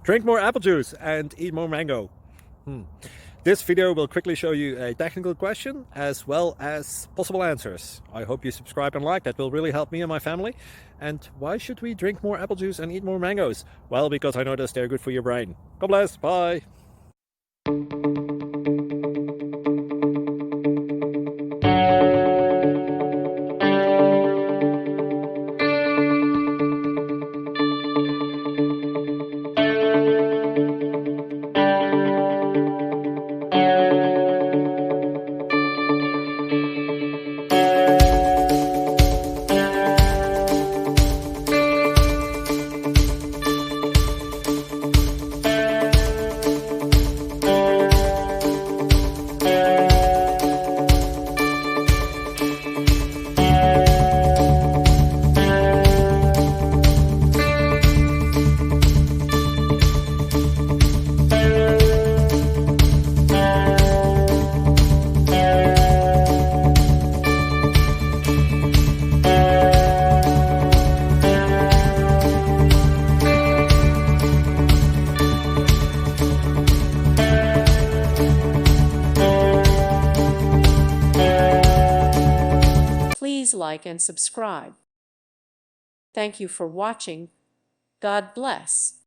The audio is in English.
Drink more apple juice and eat more mango. This video will quickly show you a technical question as well as possible answers. I hope you subscribe and like, that will really help me and my family. And why should we drink more apple juice and eat more mangoes? Well, because I noticed they're good for your brain. God bless, bye. Please like and subscribe. Thank you for watching. God bless.